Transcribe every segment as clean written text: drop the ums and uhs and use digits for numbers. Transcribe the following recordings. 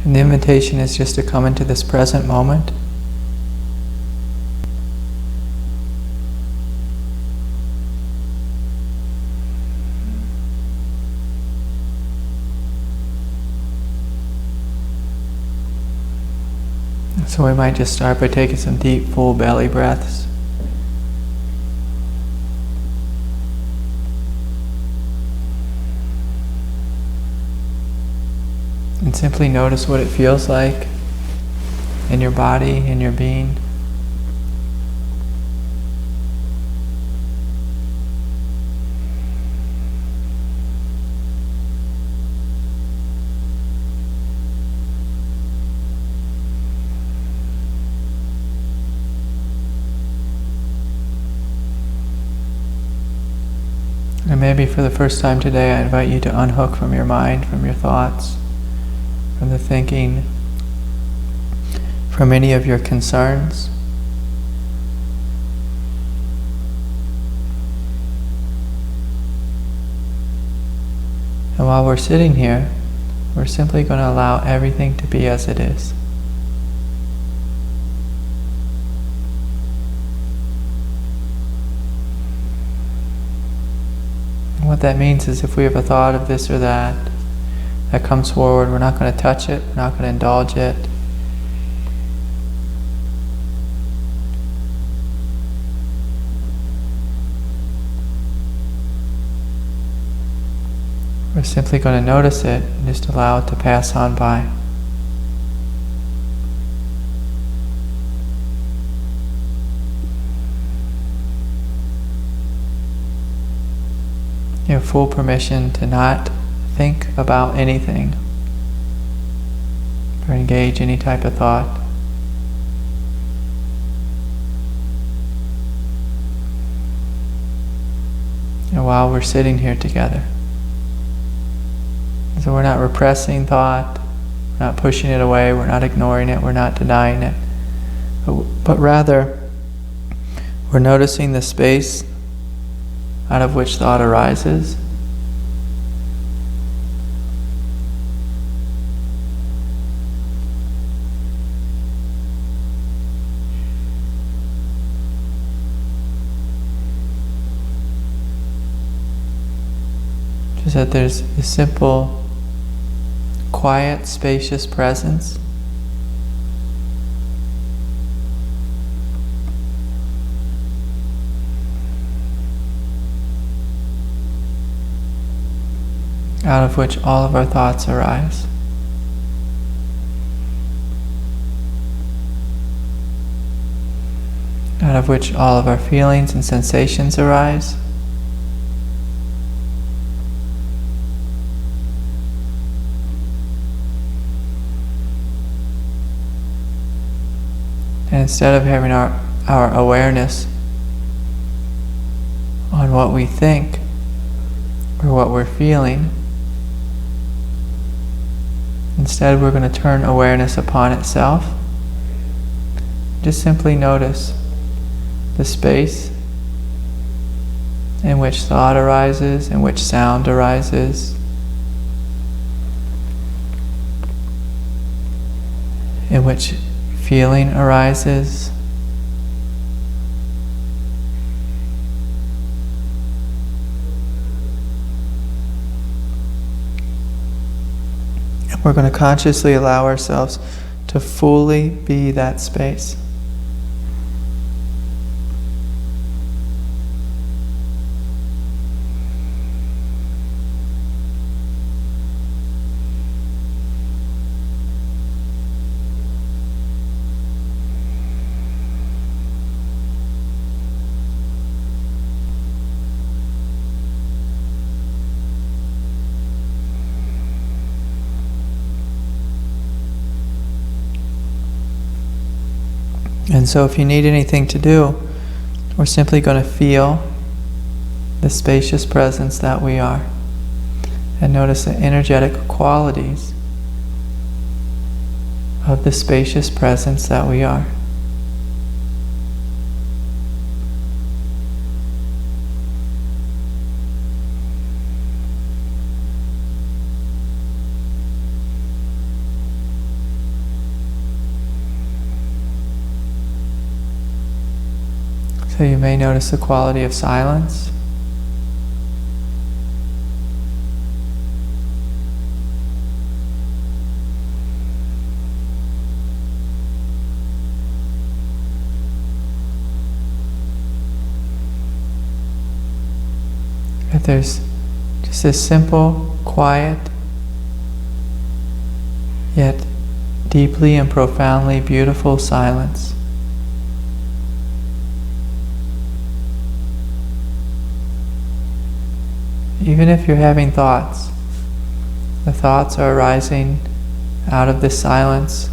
And the invitation is just to come into this present moment. So we might just start by taking some deep, full belly breaths. And simply notice what it feels like in your body, in your being. And maybe for the first time today, I invite you to unhook from your mind, from your thoughts, from the thinking, from any of your concerns. And while we're sitting here, we're simply going to allow everything to be as it is. And what that means is if we have a thought of this or that comes forward, we're not going to touch it, we're not going to indulge it. We're simply going to notice it and just allow it to pass on by. You have full permission to not think about anything or engage any type of thought. And while we're sitting here together, so we're not repressing thought, we're not pushing it away, we're not ignoring it, we're not denying it, but rather we're noticing the space out of which thought arises. Just that there's a simple, quiet, spacious presence. Out of which all of our thoughts arise. Out of which all of our feelings and sensations arise. And instead of having our awareness on what we think or what we're feeling, instead we're going to turn awareness upon itself. Just simply notice the space in which thought arises, in which sound arises, in which feeling arises. And we're going to consciously allow ourselves to fully be that space. And so if you need anything to do, we're simply going to feel the spacious presence that we are. And notice the energetic qualities of the spacious presence that we are. So you may notice the quality of silence. That there's just this simple, quiet, yet deeply and profoundly beautiful silence. Even if you're having thoughts, the thoughts are arising out of this silence.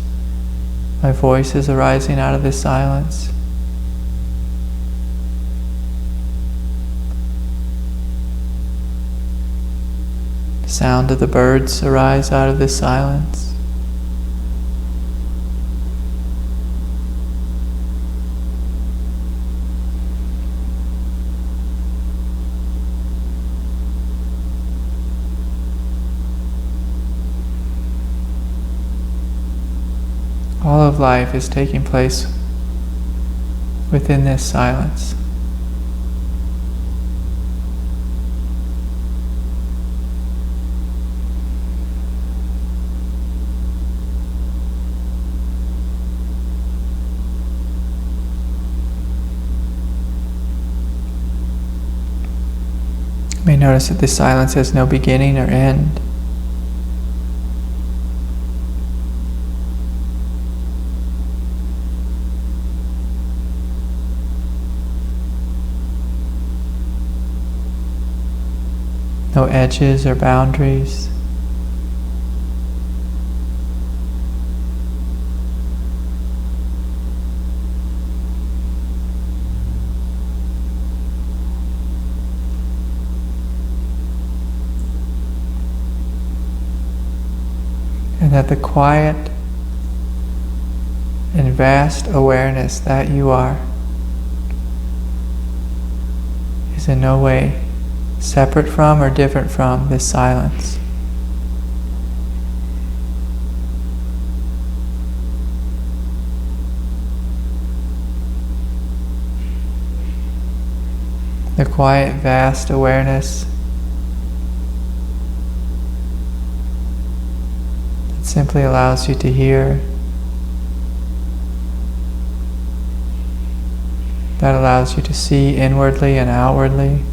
My voice is arising out of this silence. The sound of the birds arise out of this silence. All of life is taking place within this silence. You may notice that this silence has no beginning or end. No edges or boundaries. And that the quiet and vast awareness that you are is in no way separate from or different from this silence. The quiet, vast awareness that simply allows you to hear, that allows you to see inwardly and outwardly.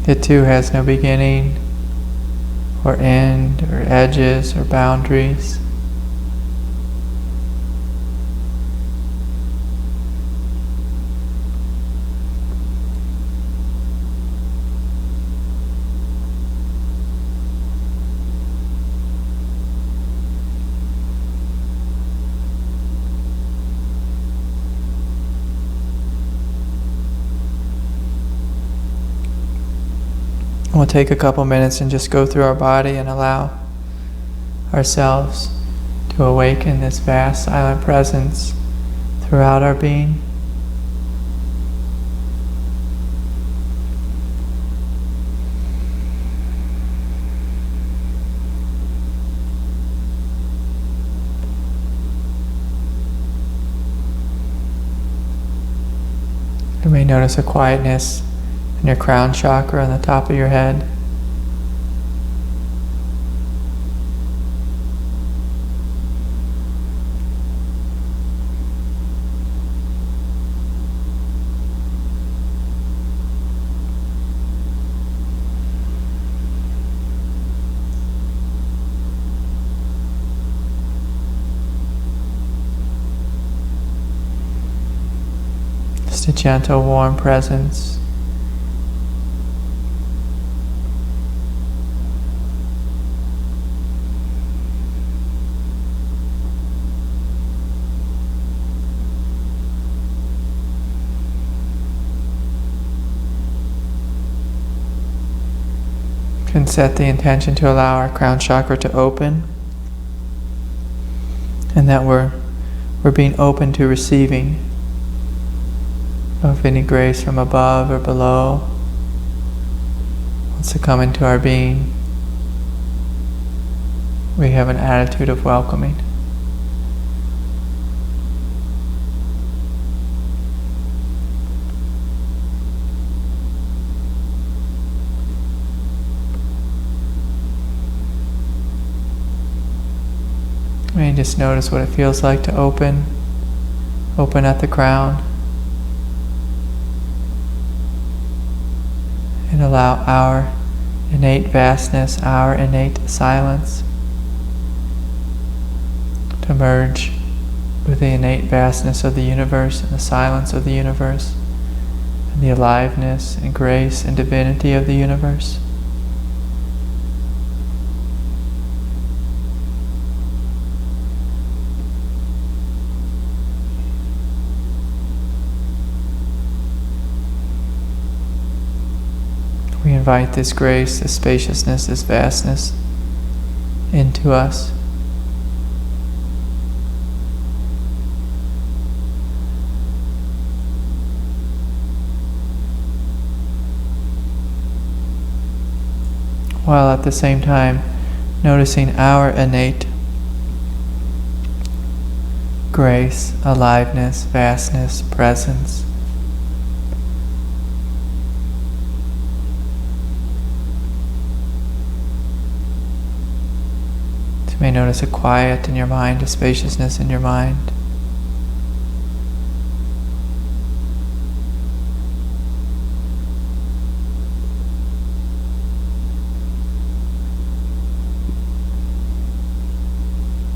It too has no beginning or end or edges or boundaries. We'll take a couple minutes and just go through our body and allow ourselves to awaken this vast silent presence throughout our being. You may notice a quietness in your crown chakra on the top of your head. Just a gentle, warm presence. Can set the intention to allow our crown chakra to open, and that we're being open to receiving of any grace from above or below wants to come into our being. we have an attitude of welcoming. And just notice what it feels like to open at the crown, and allow our innate vastness, our innate silence to merge with the innate vastness of the universe and the silence of the universe and the aliveness and grace and divinity of the universe. We invite this grace, this spaciousness, this vastness into us. While at the same time noticing our innate grace, aliveness, vastness, presence. You may notice a quiet in your mind, a spaciousness in your mind.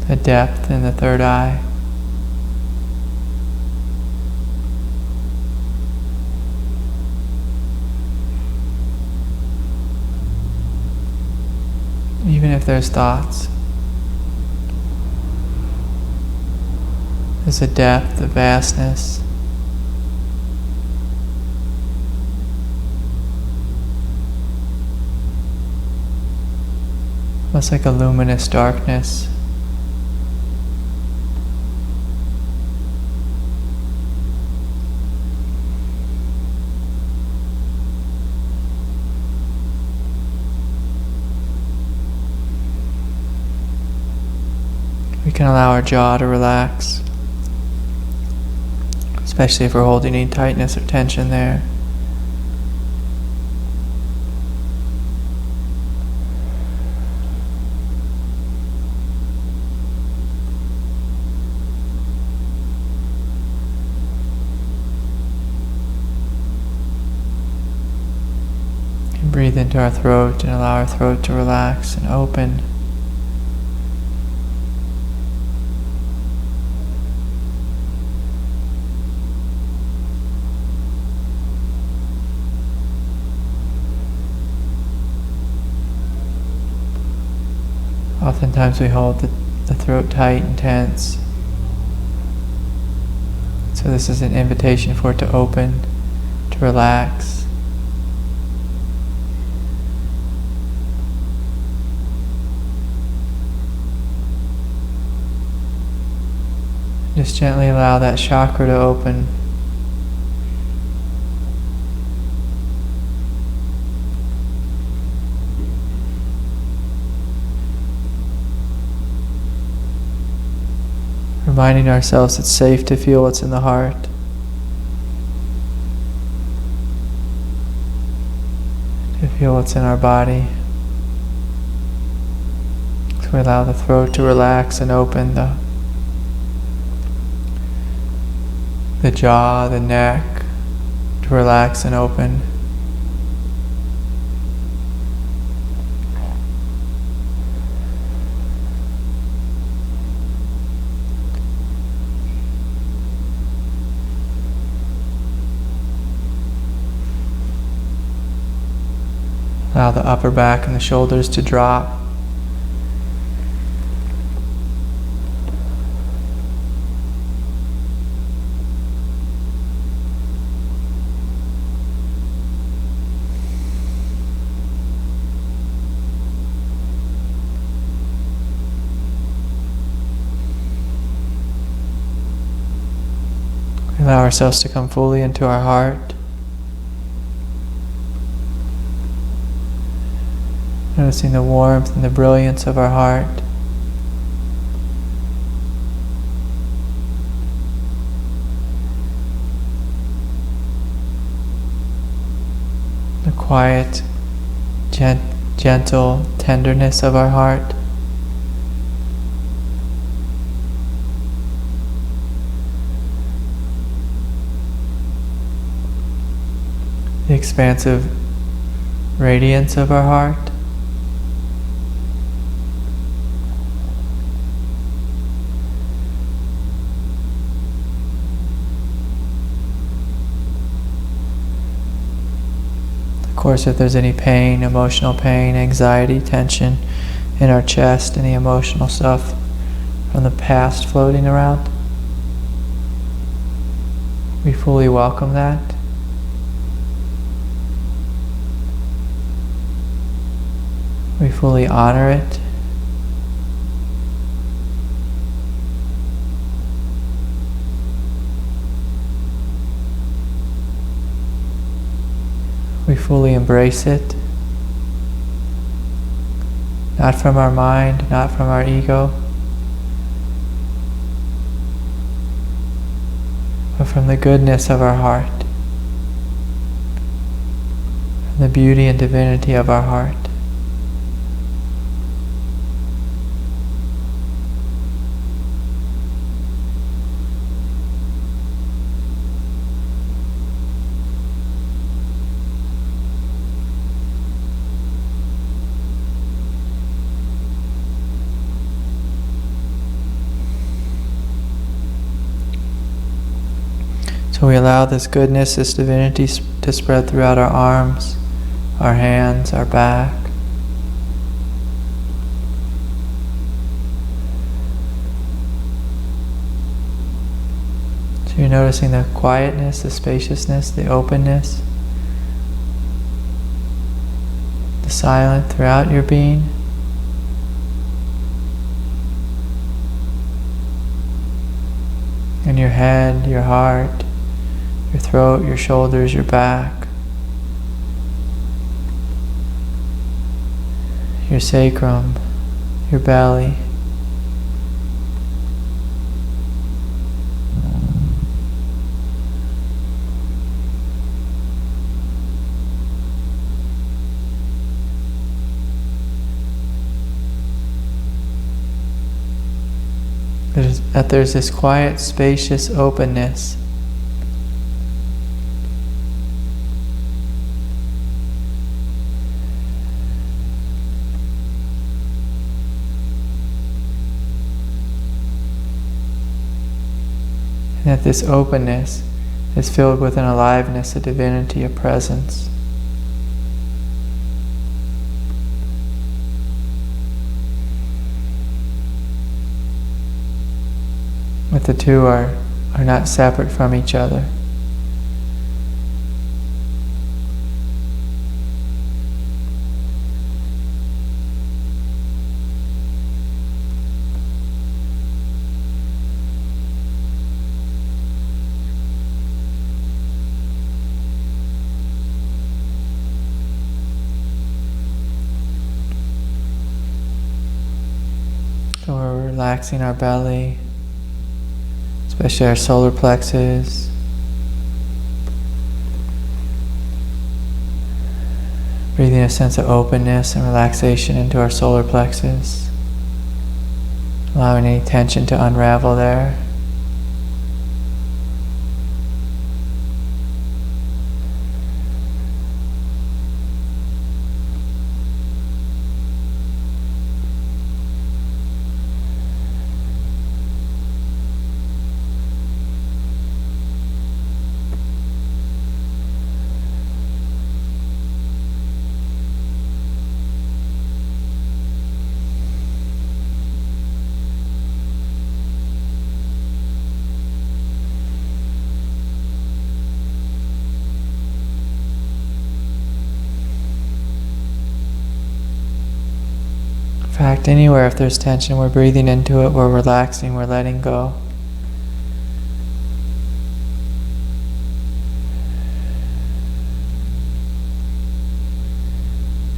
A depth in the third eye. Even if there's thoughts, there's a depth, a vastness. Almost like a luminous darkness. We can allow our jaw to relax, especially if we're holding any tightness or tension there. And breathe into our throat and allow our throat to relax and open. Oftentimes we hold the throat tight and tense. So this is an invitation for it to open, to relax. Just gently allow that chakra to open. Reminding ourselves it's safe to feel what's in the heart. To feel what's in our body. So we allow the throat to relax and open, the jaw, the neck to relax and open. Allow the upper back and the shoulders to drop. Allow ourselves to come fully into our heart. Noticing the warmth and the brilliance of our heart. quiet, gentle tenderness of our heart. The expansive radiance of our heart. Of course, if there's any pain, emotional pain, anxiety, tension in our chest, any emotional stuff from the past floating around, we fully welcome that. We fully honor it. We fully embrace it. Not from our mind, not from our ego, but from the goodness of our heart, from the beauty and divinity of our heart. So we allow this goodness, this divinity to spread throughout our arms, our hands, our back. So you're noticing the quietness, the spaciousness, the openness, the silence throughout your being. In your head, your heart, your throat, your shoulders, your back, your sacrum, your belly. There's this quiet, spacious openness. And that this openness is filled with an aliveness, a divinity, a presence. But the two are not separate from each other. So we're relaxing our belly, especially our solar plexus. Breathing a sense of openness and relaxation into our solar plexus. Allowing any tension to unravel there. In fact, anywhere if there's tension, we're breathing into it, we're relaxing, we're letting go.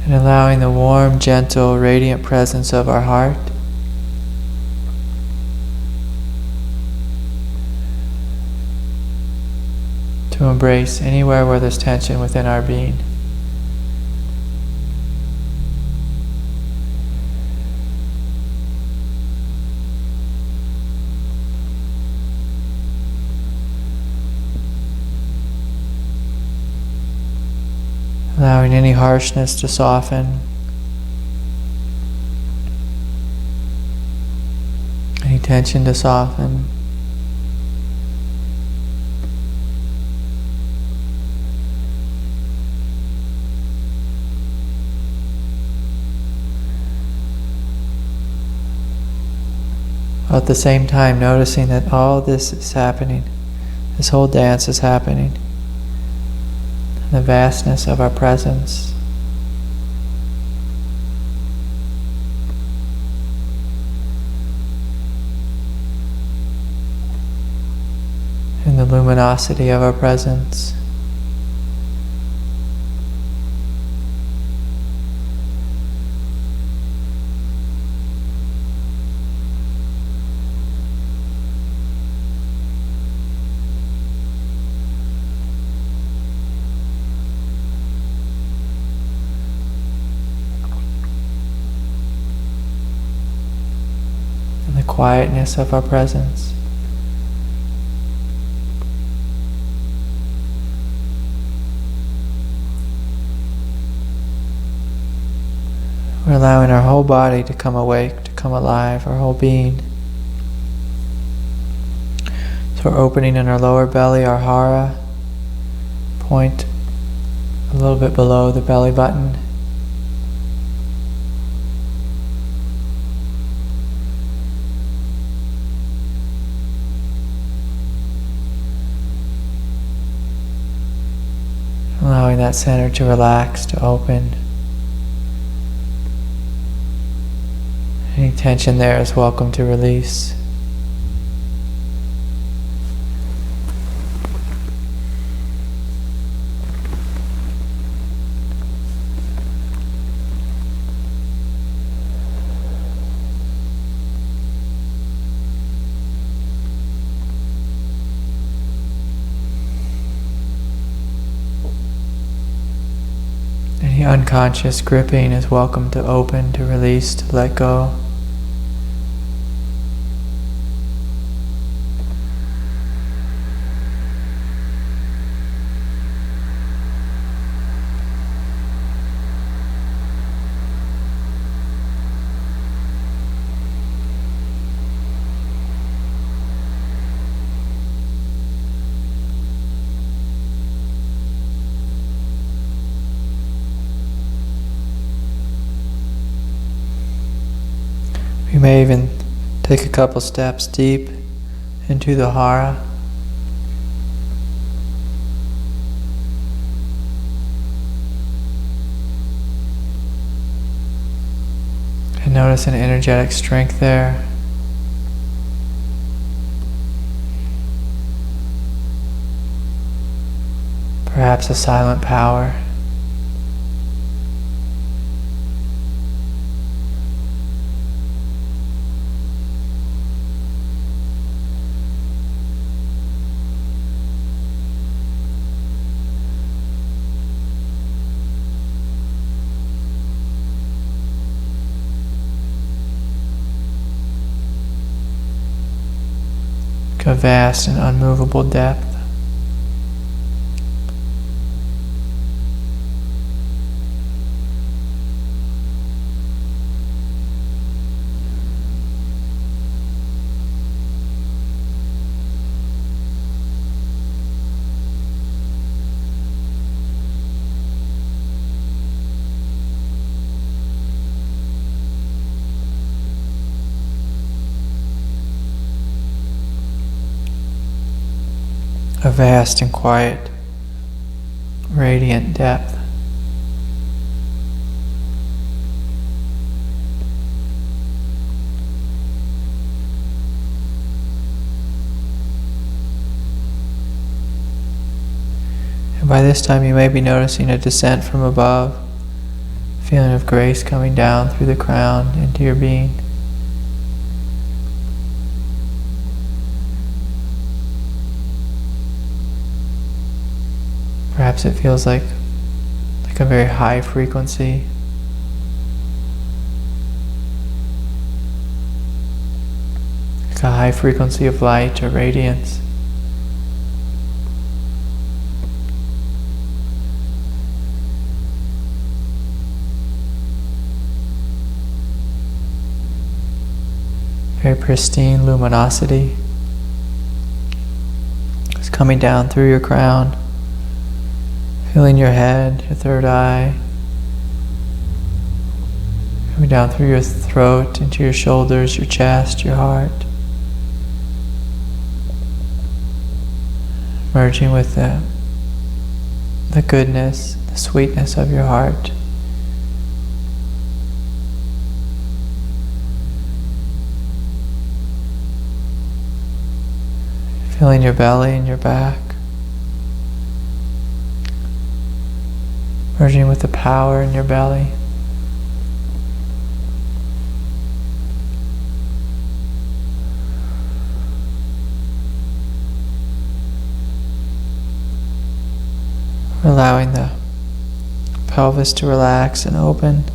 And allowing the warm, gentle, radiant presence of our heart to embrace anywhere where there's tension within our being. allowing any harshness to soften, any tension to soften. At the same time, noticing that all this is happening, this whole dance is happening, in the vastness of our presence. In the luminosity of our presence. The quietness of our presence. We're allowing our whole body to come awake, to come alive, our whole being. So we're opening in our lower belly, our hara, point a little bit below the belly button. Allowing that center to relax, to open. Any tension there is welcome to release. Any unconscious gripping is welcome to open, to release, to let go. You may even take a couple steps deep into the hara. And notice an energetic strength there. Perhaps a silent power. A vast and unmovable depth. A vast and quiet, radiant depth. And by this time you may be noticing a descent from above, a feeling of grace coming down through the crown into your being. Perhaps it feels like a very high frequency. Like a high frequency of light or radiance. very pristine luminosity. It's coming down through your crown, filling your head, your third eye, coming down through your throat, into your shoulders, your chest, your heart. Merging with the goodness, the sweetness of your heart. Feeling your belly and your back. Merging with the power in your belly. Allowing the pelvis to relax and open.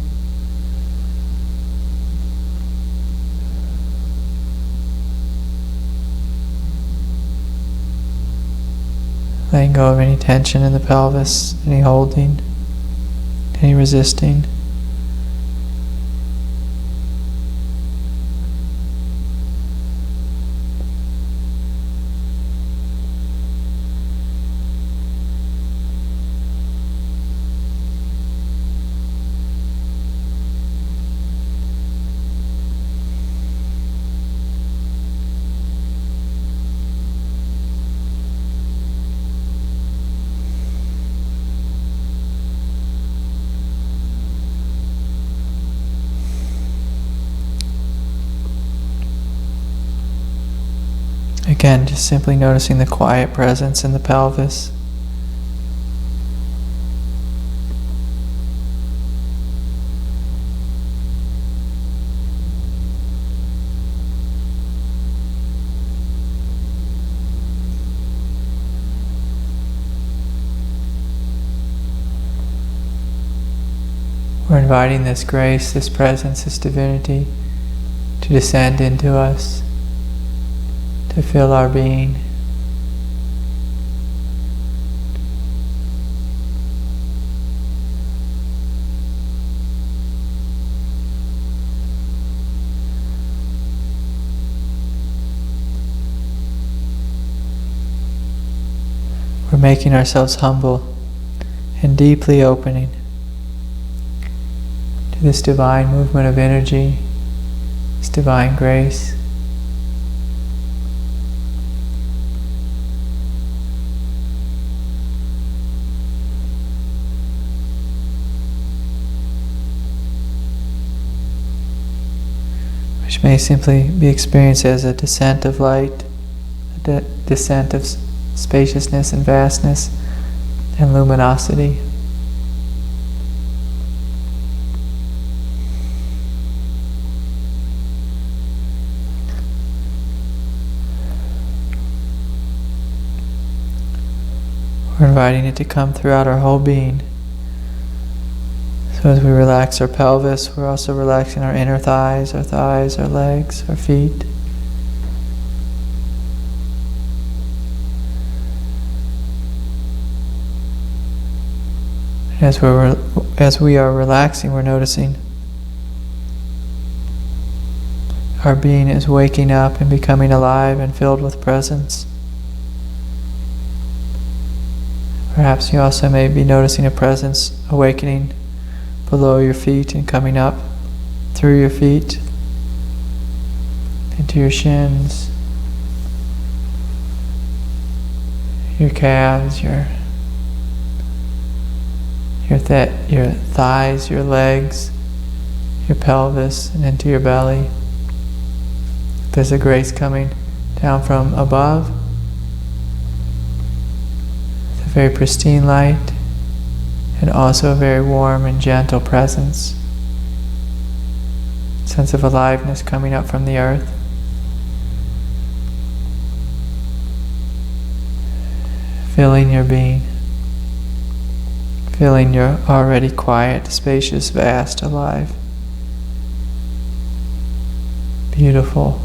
Letting go of any tension in the pelvis, any holding, any resisting. Again, just simply noticing the quiet presence in the pelvis. We're inviting this grace, this presence, this divinity to descend into us, to fill our being. We're making ourselves humble and deeply opening to this divine movement of energy, this divine grace. Which may simply be experienced as a descent of light, a descent of spaciousness and vastness and luminosity. We're inviting it to come throughout our whole being. So as we relax our pelvis, we're also relaxing our inner thighs, our legs, our feet. And as we are relaxing, we're noticing our being is waking up and becoming alive and filled with presence. Perhaps you also may be noticing a presence awakening below your feet and coming up through your feet into your shins, your calves, your thighs, your legs, your pelvis, and into your belly. There's a grace coming down from above, a very pristine light, and also a very warm and gentle presence. Sense of aliveness coming up from the earth. Filling your being. Feeling you're already quiet, spacious, vast, alive. Beautiful.